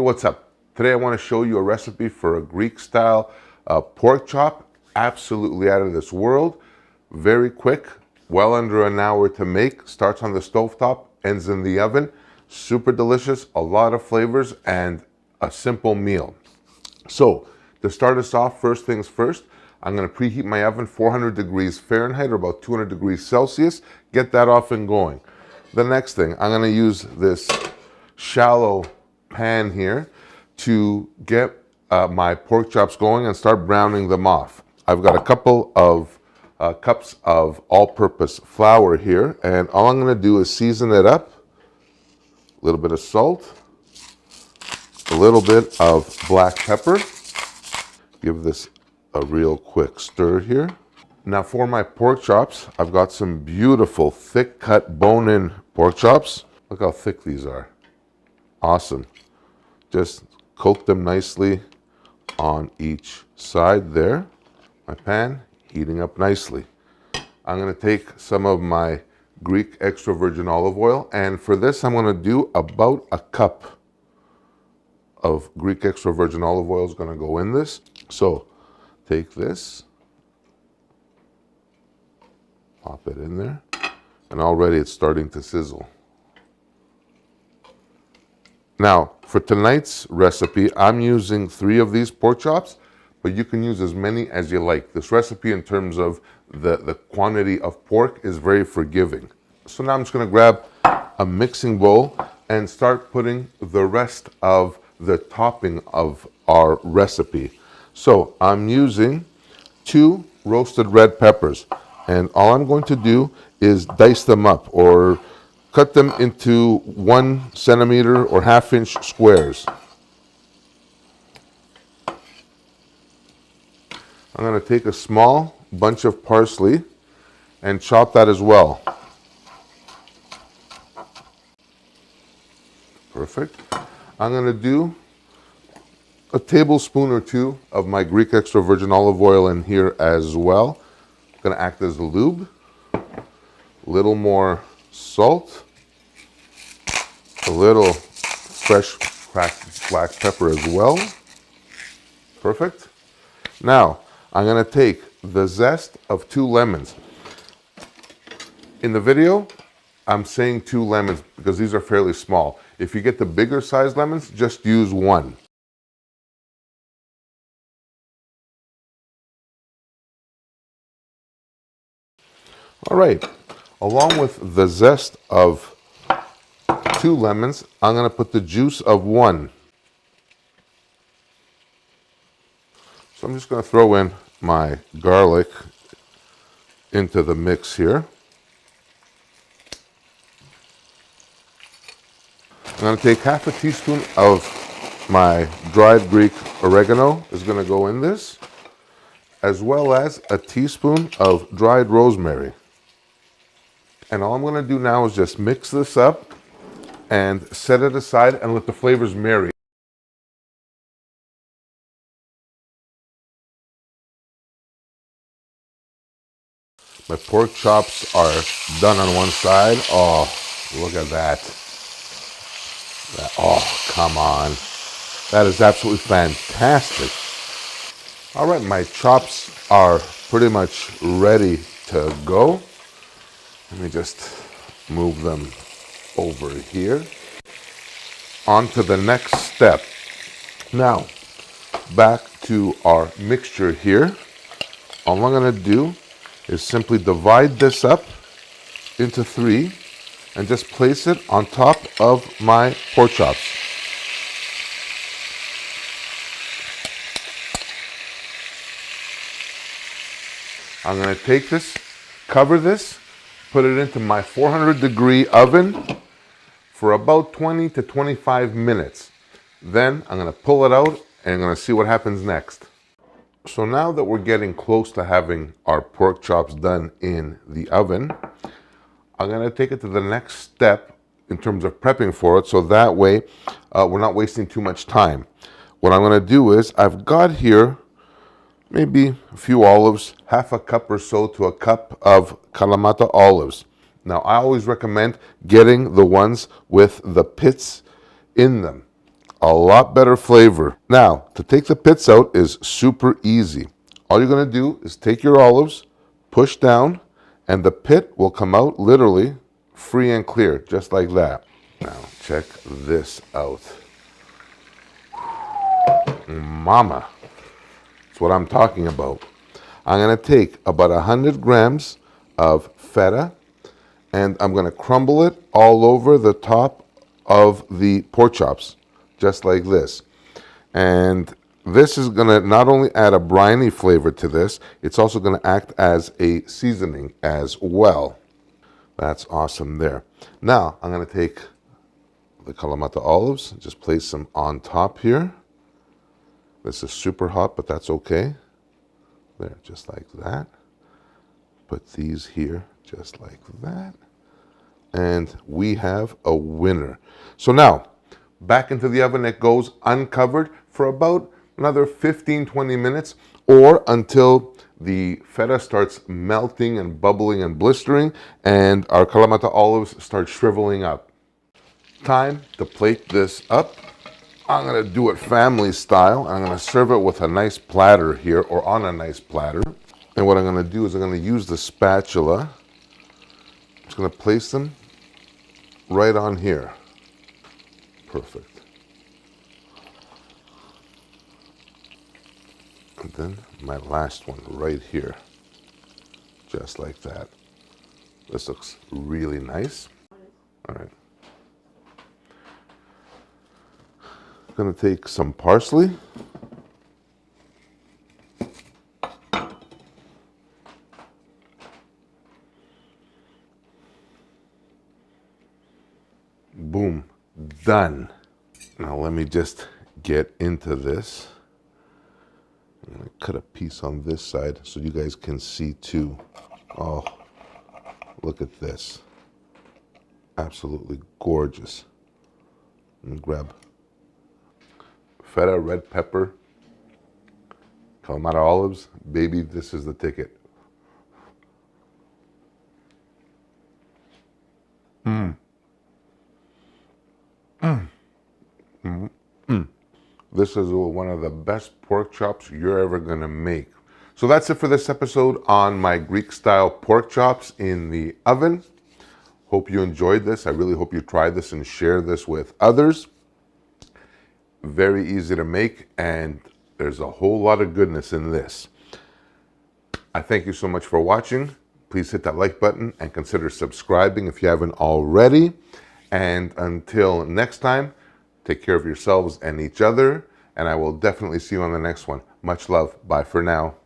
what's up? Today I want to show you a recipe for a Greek style pork chop. Absolutely out of this world. Very quick, well under an hour to make. Starts on the stovetop, ends in the oven. Super delicious, a lot of flavors, and a simple meal. So to start us off, first things first, I'm going to preheat my oven 400 degrees Fahrenheit or about 200 degrees Celsius. Get that off and going. The next thing, I'm going to use this shallow pan here to get my pork chops going and start browning them off. I've got a couple of cups of all-purpose flour here, and all I'm going to do is season it up. A little bit of salt, a little bit of black pepper. Give this a real quick stir here. Now for my pork chops, I've got some beautiful thick cut bone-in pork chops. Look how thick these are. Awesome. Just coat them nicely on each side there. My pan heating up nicely. I'm going to take some of my Greek extra virgin olive oil, and for this I'm going to do about a cup of Greek extra virgin olive oil is going to go in this. So take this, pop it in there, and already it's starting to sizzle. Now, for tonight's recipe, I'm using 3 of these pork chops, but you can use as many as you like. This recipe, in terms of the quantity of pork, is very forgiving. So now I'm just going to grab a mixing bowl and start putting the rest of the topping of our recipe. So I'm using 2 roasted red peppers, and all I'm going to do is dice them up or cut them into 1 centimeter or half-inch squares. I'm going to take a small bunch of parsley and chop that as well. Perfect. I'm going to do a tablespoon or 2 of my Greek extra virgin olive oil in here as well. It's going to act as a lube. A little more salt. A little fresh cracked black pepper as well. Perfect. Now, I'm going to take the zest of 2 lemons. In the video, I'm saying 2 lemons because these are fairly small. If you get the bigger size lemons, just use 1. All right, along with the zest of 2 lemons, I'm going to put the juice of 1. So I'm just going to throw in my garlic into the mix here. I'm going to take half a teaspoon of my dried Greek oregano is going to go in this, as well as a teaspoon of dried rosemary. And all I'm going to do now is just mix this up and set it aside and let the flavors marry. My pork chops are done on one side. Oh, look at that. Oh, come on. That is absolutely fantastic. All right, my chops are pretty much ready to go. Let me just move them over here. On to the next step. Now, back to our mixture here. All I'm going to do is simply divide this up into 3 and just place it on top of my pork chops. I'm going to take this, cover this, put it into my 400-degree oven for about 20 to 25 minutes. Then I'm going to pull it out and I'm going to see what happens next. So now that we're getting close to having our pork chops done in the oven, I'm going to take it to the next step in terms of prepping for it, so that way we're not wasting too much time. What I'm going to do is, I've got here maybe a few olives, half a cup or so to a cup of Kalamata olives. Now, I always recommend getting the ones with the pits in them. A lot better flavor. Now, to take the pits out is super easy. All you're going to do is take your olives, push down, and the pit will come out literally free and clear, just like that. Now, check this out. Mama, that's what I'm talking about. I'm going to take about 100 grams of feta, and I'm going to crumble it all over the top of the pork chops, just like this. And this is going to not only add a briny flavor to this, it's also going to act as a seasoning as well. That's awesome there. Now, I'm going to take the Kalamata olives, just place them on top here. This is super hot, but that's okay. There, just like that. Put these here, just like that. And we have a winner. So now, back into the oven it goes uncovered for about another 15-20 minutes, or until the feta starts melting and bubbling and blistering and our Kalamata olives start shriveling up. Time to plate this up. I'm going to do it family style. I'm going to serve it with a nice platter here, or on a nice platter. And what I'm going to do is I'm going to use the spatula. I'm just going to place them right on here. Perfect. And then my last one right here. Just like that. This looks really nice. All right. I'm going to take some parsley. Boom. Done. Now let me just get into this. I'm going to cut a piece on this side so you guys can see too. Oh, look at this. Absolutely gorgeous. Let me grab feta, red pepper, Kalamata olives. Baby, this is the ticket. This is one of the best pork chops you're ever gonna make. So that's it for this episode on my Greek style pork chops in the oven. Hope you enjoyed this. I really hope you try this and share this with others. Very easy to make, and there's a whole lot of goodness in this. I thank you so much for watching. Please hit that like button and consider subscribing if you haven't already. And until next time, take care of yourselves and each other, and I will definitely see you on the next one. Much love. Bye for now.